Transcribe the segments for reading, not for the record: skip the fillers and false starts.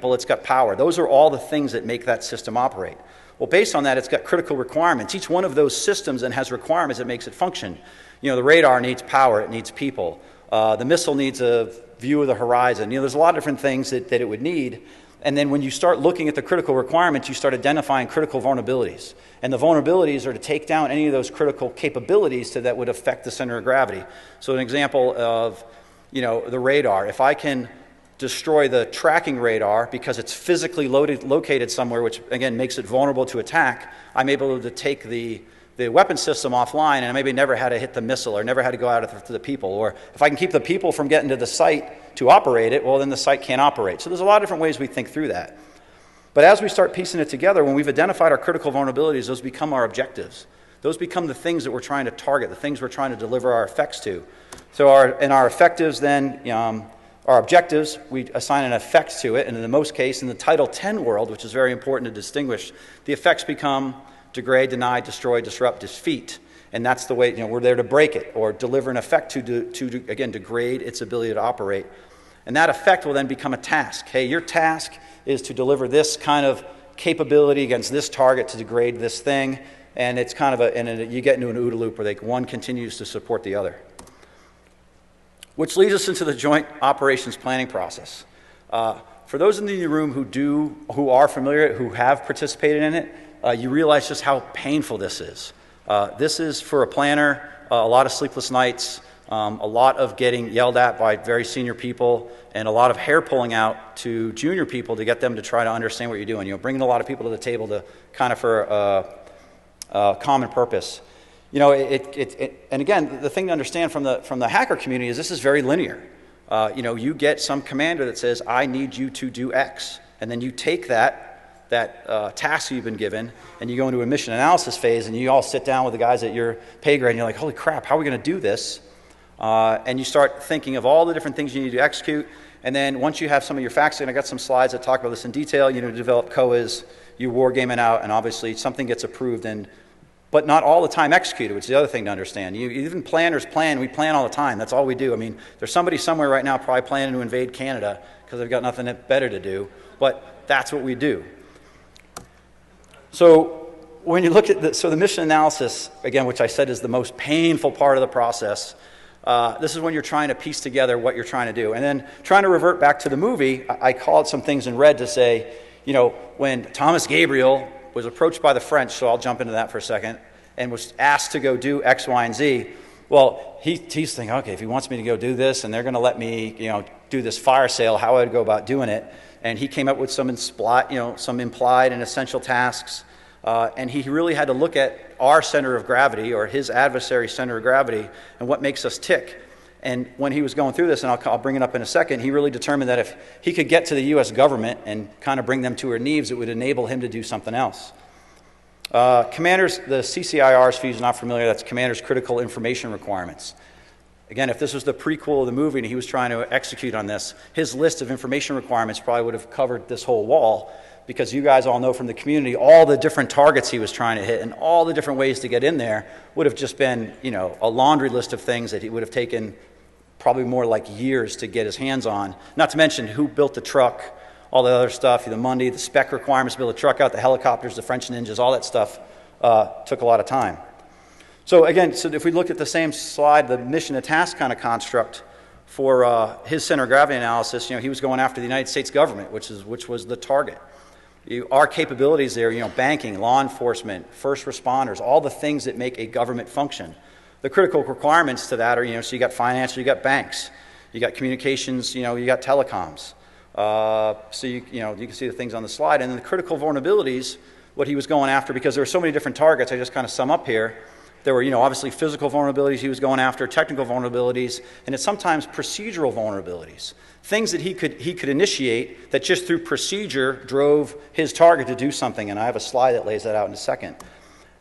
it's got power. Those are all the things that make that system operate. Well, based on that, it's got critical requirements. Each one of those systems then has requirements that makes it function. You know, the radar needs power, it needs people. The missile needs a view of the horizon. You know, there's a lot of different things that it would need. And then when you start looking at the critical requirements, you start identifying critical vulnerabilities. And the vulnerabilities are to take down any of those critical capabilities that would affect the center of gravity. So an example of, you know, the radar. If I can destroy the tracking radar because it's physically located somewhere, which again makes it vulnerable to attack, I'm able to take the weapon system offline, and I maybe never had to hit the missile or never had to go out to the people. Or if I can keep the people from getting to the site to operate it, well, then the site can't operate. So there's a lot of different ways we think through that. But as we start piecing it together, when we've identified our critical vulnerabilities, those become our objectives. Those become the things that we're trying to target, the things we're trying to deliver our effects to. So our effectives then, our objectives, we assign an effect to it, and in the most case, in the Title 10 world, which is very important to distinguish, the effects become degrade, deny, destroy, disrupt, defeat. And that's the way, we're there to break it or deliver an effect to again, degrade its ability to operate. And that effect will then become a task. Hey, your task is to deliver this kind of capability against this target to degrade this thing. And it's kind of you get into an OODA loop where one continues to support the other. Which leads us into the joint operations planning process. For those in the room who are familiar, who have participated in it, you realize just how painful this is. This is, for a planner, a lot of sleepless nights, a lot of getting yelled at by very senior people, and a lot of hair pulling out to junior people to get them to try to understand what you're doing. Bringing a lot of people to the table to kind of for a common purpose. And again, the thing to understand from the hacker community is this is very linear. You get some commander that says, I need you to do X. And then you take that task you've been given, and you go into a mission analysis phase, and you all sit down with the guys at your pay grade, and you're like, holy crap, how are we going to do this? And you start thinking of all the different things you need to execute. And then once you have some of your facts, and I got some slides that talk about this in detail, develop COAs, you war game it out, and obviously something gets approved, but not all the time executed, which is the other thing to understand. Even planners plan, we plan all the time. That's all we do. I mean, there's somebody somewhere right now probably planning to invade Canada because they've got nothing better to do, but that's what we do. So when you look at the mission analysis, again, which I said is the most painful part of the process, this is when you're trying to piece together what you're trying to do. And then trying to revert back to the movie, I called some things in red to say, when Thomas Gabriel was approached by the French, so I'll jump into that for a second, and was asked to go do X, Y, and Z, well, he's thinking, okay, if he wants me to go do this, and they're going to let me, do this fire sale, how I'd go about doing it. And he came up with some implied and essential tasks. And he really had to look at our center of gravity, or his adversary's center of gravity, and what makes us tick. And when he was going through this, and I'll bring it up in a second, he really determined that if he could get to the U.S. government and kind of bring them to her knees, it would enable him to do something else. Commanders, the CCIRs, for you not familiar, that's Commander's Critical Information Requirements. Again, if this was the prequel of the movie and he was trying to execute on this, his list of information requirements probably would have covered this whole wall, because you guys all know from the community all the different targets he was trying to hit and all the different ways to get in there would have just been, a laundry list of things that he would have taken probably more like years to get his hands on. Not to mention who built the truck, all the other stuff, the Monday, the spec requirements to build a truck out, the helicopters, the French Ninjas, all that stuff took a lot of time. So again, if we look at the same slide, the mission to task kind of construct for his center of gravity analysis, he was going after the United States government, which was the target. Our capabilities there, banking, law enforcement, first responders, all the things that make a government function. The critical requirements to that are, so you got finance, you got banks, you got communications, you got telecoms. So you can see the things on the slide. And then the critical vulnerabilities, what he was going after, because there were so many different targets, I just kind of sum up here. There were, obviously physical vulnerabilities he was going after, technical vulnerabilities, and it's sometimes procedural vulnerabilities. Things that he could initiate that just through procedure drove his target to do something, and I have a slide that lays that out in a second.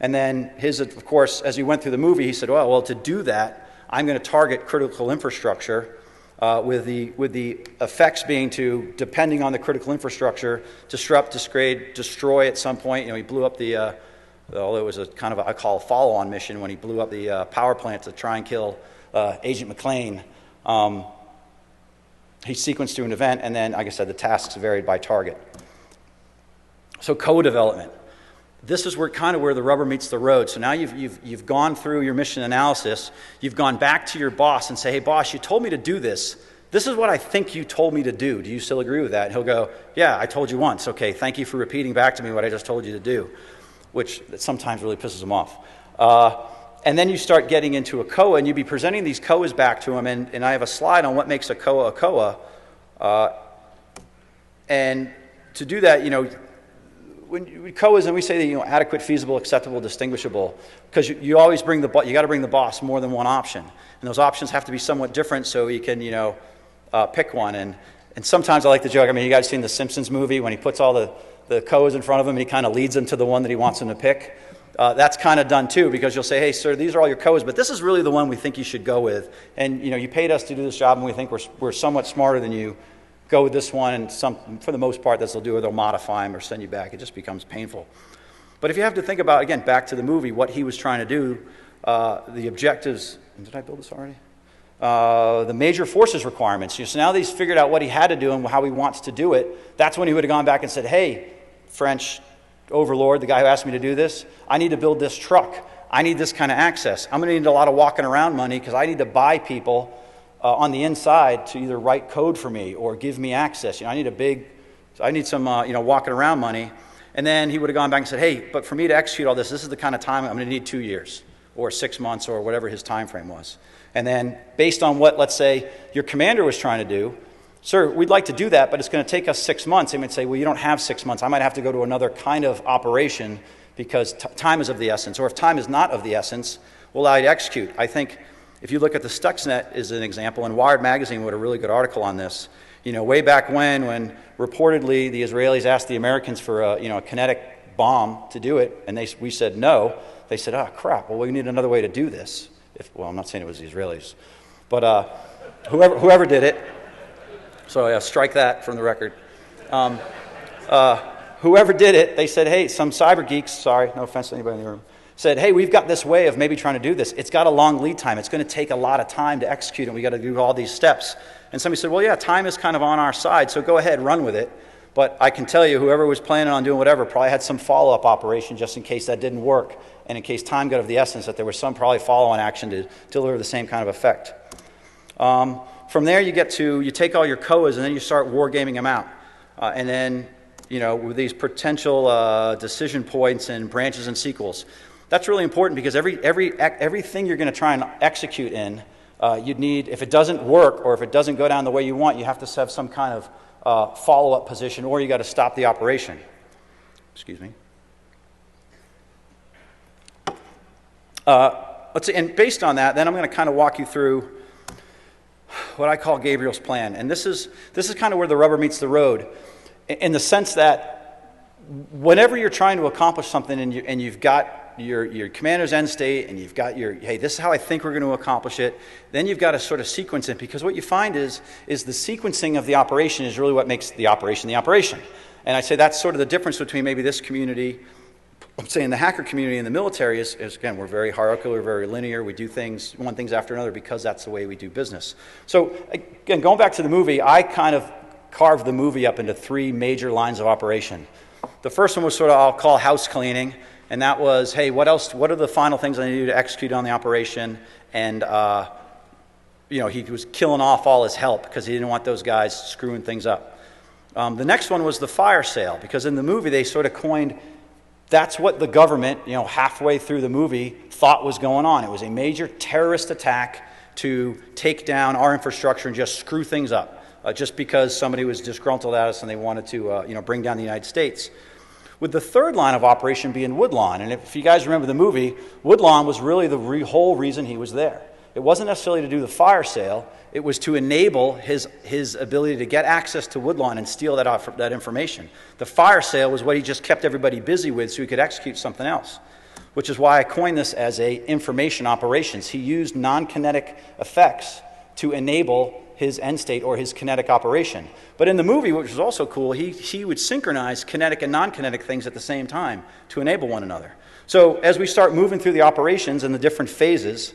And then of course, as he went through the movie, he said, well, to do that, I'm going to target critical infrastructure, with the effects being to, depending on the critical infrastructure, disrupt, degrade, destroy at some point. He blew up although it was a kind of I call a follow-on mission when he blew up the power plant to try and kill Agent McClain. he sequenced to an event, and then, like I said, the tasks varied by target. So co-development. This is where the rubber meets the road. So now you've gone through your mission analysis. You've gone back to your boss and say, hey, boss, you told me to do this. This is what I think you told me to do. Do you still agree with that? And he'll go, yeah, I told you once. Okay, thank you for repeating back to me what I just told you to do, which sometimes really pisses them off. And then you start getting into a COA, and you'd be presenting these COAs back to them, and I have a slide on what makes a COA a COA. And to do that, when COAs, and we say that, adequate, feasible, acceptable, distinguishable, because you always you got to bring the boss more than one option, and those options have to be somewhat different so you can pick one. And sometimes I like the joke. I mean, you guys seen the Simpsons movie when he puts all the COAs in front of him and he kind of leads them to the one that he wants them to pick. That's kind of done too, because you'll say, hey, sir, these are all your COAs, but this is really the one we think you should go with, and you paid us to do this job, and we think we're somewhat smarter than you. Go with this one, and for the most part, they'll do it. They'll modify them or send you back. It just becomes painful. But if you have to think about, again, back to the movie, what he was trying to do, the objectives. Did I build this already? The major forces requirements. So now that he's figured out what he had to do and how he wants to do it, that's when he would have gone back and said, hey, French overlord, the guy who asked me to do this, I need to build this truck. I need this kind of access. I'm going to need a lot of walking around money because I need to buy people on the inside to either write code for me or give me access. I need some walking around money. And then he would have gone back and said, hey, but for me to execute all this is the kind of time I'm going to need 2 years or 6 months or whatever his time frame was. And then based on what, let's say, your commander was trying to do, sir, we'd like to do that, but it's going to take us 6 months. He might say, well, you don't have 6 months. I might have to go to another kind of operation because time is of the essence. Or if time is not of the essence, we'll allow you to execute. I think if you look at the Stuxnet as an example, and Wired Magazine wrote a really good article on this, way back when reportedly the Israelis asked the Americans for a kinetic bomb to do it, and we said no, they said, oh, crap, well, we need another way to do this. I'm not saying it was the Israelis, but whoever did it, so strike that from the record. Whoever did it, they said, hey, some cyber geeks, sorry, no offense to anybody in the room, said, hey, we've got this way of maybe trying to do this. It's got a long lead time. It's going to take a lot of time to execute, and we got to do all these steps. And somebody said, well, yeah, time is kind of on our side, so go ahead, run with it. But I can tell you, whoever was planning on doing whatever probably had some follow-up operation just in case that didn't work, and in case time got of the essence, that there was some probably follow-on action to deliver the same kind of effect. From there, you take all your COAs, and then you start wargaming them out. And then, with these potential decision points and branches and sequels. That's really important because everything you're going to try and execute in, you'd need, if it doesn't work or if it doesn't go down the way you want, you have to have some kind of follow-up position, or you got to stop the operation. Excuse me. Let's see, and based on that, then I'm going to kind of walk you through what I call Gabriel's plan. And this is kind of where the rubber meets the road, in the sense that whenever you're trying to accomplish something and you've got your commander's end state, and you've got hey, this is how I think we're going to accomplish it, then you've got to sort of sequence it, because what you find is the sequencing of the operation is really what makes the operation the operation. And I say that's sort of the difference between maybe this community, I'm saying the hacker community and the military is again, we're very hierarchical, we're very linear, we do things, one things after another because that's the way we do business. So again, going back to the movie, I kind of carved the movie up into 3 major lines of operation. The first one was sort of, I'll call house cleaning. And that was, hey, what are the final things I need to do to execute on the operation? And, he was killing off all his help because he didn't want those guys screwing things up. The next one was the fire sale, because in the movie they sort of coined, that's what the government, halfway through the movie thought was going on. It was a major terrorist attack to take down our infrastructure and just screw things up, just because somebody was disgruntled at us and they wanted to, bring down the United States. With the third line of operation being Woodlawn. And if you guys remember the movie, Woodlawn was really the whole reason he was there. It wasn't necessarily to do the fire sale. It was to enable his ability to get access to Woodlawn and steal that information. The fire sale was what he just kept everybody busy with so he could execute something else, which is why I coined this as information operations. He used non-kinetic effects to enable his end state or his kinetic operation. But in the movie, which was also cool, he would synchronize kinetic and non-kinetic things at the same time to enable one another. So as we start moving through the operations and the different phases,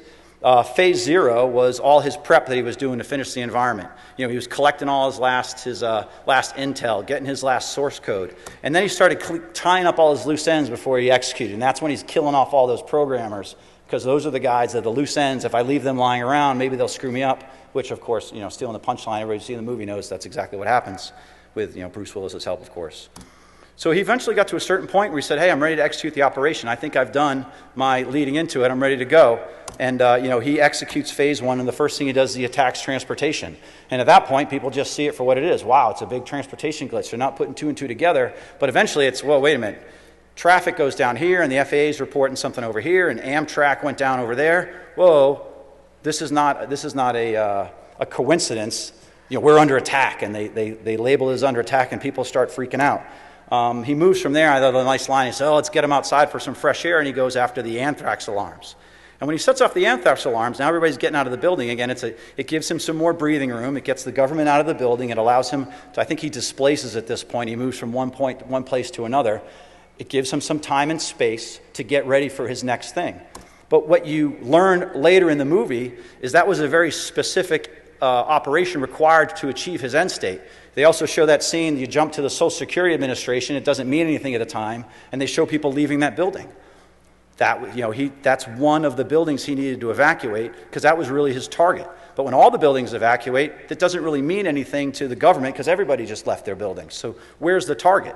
Phase 0 was all his prep that he was doing to finish the environment. You know, he was collecting all his last intel, getting his last source code. And then he started tying up all his loose ends before he executed. And that's when he's killing off all those programmers, because those are the guys that are the loose ends. If I leave them lying around, maybe they'll screw me up, which, of course, you know, stealing the punchline, everybody who's seen the movie knows that's exactly what happens with, you know, Bruce Willis's help, of course. So he eventually got to a certain point where he said, hey, I'm ready to execute the operation. I think I've done my leading into it. I'm ready to go. And, you know, he executes phase 1, and the first thing he does is he attacks transportation. And at that point, people just see it for what it is. Wow, it's a big transportation glitch. They're not putting 2 and 2 together. But eventually it's, well, wait a minute. Traffic goes down here, and the FAA is reporting something over here, and Amtrak went down over there. Whoa, this is not a coincidence. You know, we're under attack, and they label it as under attack, and people start freaking out. He moves from there. I thought a nice line. He said, oh, let's get him outside for some fresh air, and he goes after the anthrax alarms. And when he sets off the anthrax alarms, now everybody's getting out of the building. Again, it gives him some more breathing room. It gets the government out of the building. It allows him to, I think he displaces at this point. He moves from one place to another. It gives him some time and space to get ready for his next thing. But what you learn later in the movie is that was a very specific operation required to achieve his end state. They also show that scene, you jump to the Social Security Administration, it doesn't mean anything at the time, and they show people leaving that building. That, you know, that's one of the buildings he needed to evacuate, because that was really his target. But when all the buildings evacuate, that doesn't really mean anything to the government, because everybody just left their buildings. So where's the target?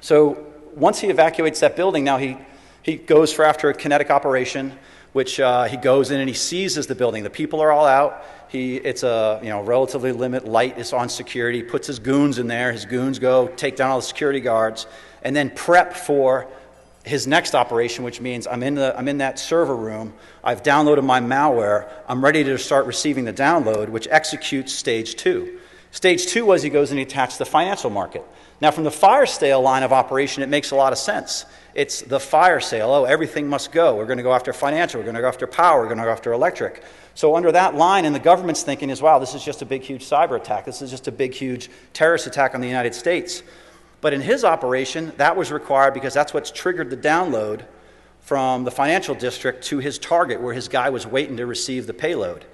So once he evacuates that building, now he goes after a kinetic operation, which he goes in and he seizes the building. The people are all out. It's a relatively limited light is on security. He puts his goons in there. His goons go take down all the security guards, and then prep for his next operation, which means I'm in that server room. I've downloaded my malware. I'm ready to start receiving the download, which executes stage 2. Stage 2 was he goes and he attacks the financial market. Now, from the fire sale line of operation, it makes a lot of sense. It's the fire sale. Oh, everything must go. We're going to go after financial. We're going to go after power. We're going to go after electric. So under that line, and the government's thinking is, wow, this is just a big, huge cyber attack. This is just a big, huge terrorist attack on the United States. But in his operation, that was required because that's what's triggered the download from the financial district to his target, where his guy was waiting to receive the payload.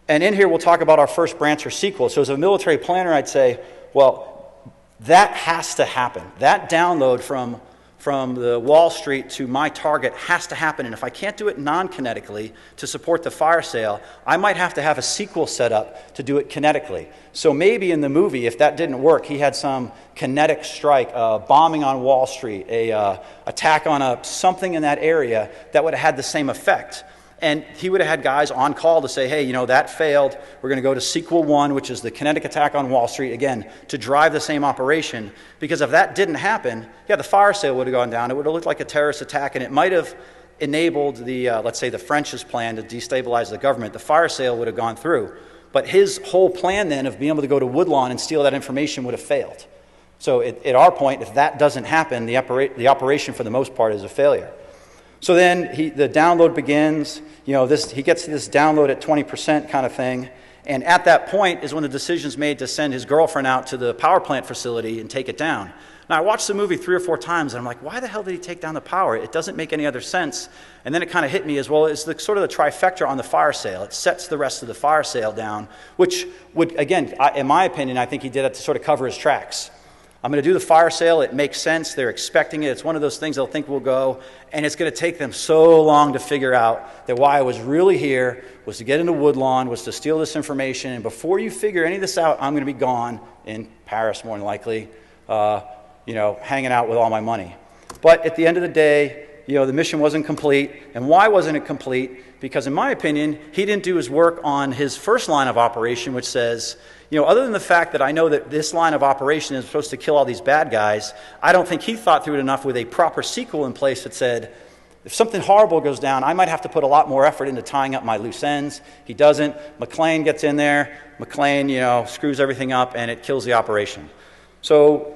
And in here, we'll talk about our first branch or sequel. So as a military planner, I'd say, well, that has to happen. That download from the Wall Street to my target has to happen. And if I can't do it non-kinetically to support the fire sale, I might have to have a sequel set up to do it kinetically. So maybe in the movie, if that didn't work, he had some kinetic strike, bombing on Wall Street, a attack on something in that area that would have had the same effect. And he would have had guys on call to say, hey, you know, that failed. We're going to go to sequel 1, which is the kinetic attack on Wall Street, again, to drive the same operation. Because if that didn't happen, yeah, the fire sale would have gone down. It would have looked like a terrorist attack, and it might have enabled the, let's say, the French's plan to destabilize the government. The fire sale would have gone through. But his whole plan then of being able to go to Woodlawn and steal that information would have failed. So at our point, if that doesn't happen, the operation for the most part is a failure. So then the download begins. You know, he gets this download at 20% kind of thing. And at that point is when the decision's made to send his girlfriend out to the power plant facility and take it down. Now, I watched the movie 3 or 4 times, and I'm like, why the hell did he take down the power? It doesn't make any other sense. And then it kind of hit me as well. It's sort of the trifecta on the fire sale. It sets the rest of the fire sale down, which would, again, in my opinion, I think he did it to sort of cover his tracks. I'm going to do the fire sale. It makes sense. They're expecting it. It's one of those things they'll think will go. And it's going to take them so long to figure out that why I was really here was to get into Woodlawn, was to steal this information. And before you figure any of this out, I'm going to be gone in Paris, more than likely, hanging out with all my money. But at the end of the day, the mission wasn't complete. And why wasn't it complete? Because in my opinion, he didn't do his work on his first line of operation, which says, other than the fact that I know that this line of operation is supposed to kill all these bad guys, I don't think he thought through it enough with a proper sequel in place that said, if something horrible goes down, I might have to put a lot more effort into tying up my loose ends. He doesn't. McClane gets in there. McClane, screws everything up, and it kills the operation. So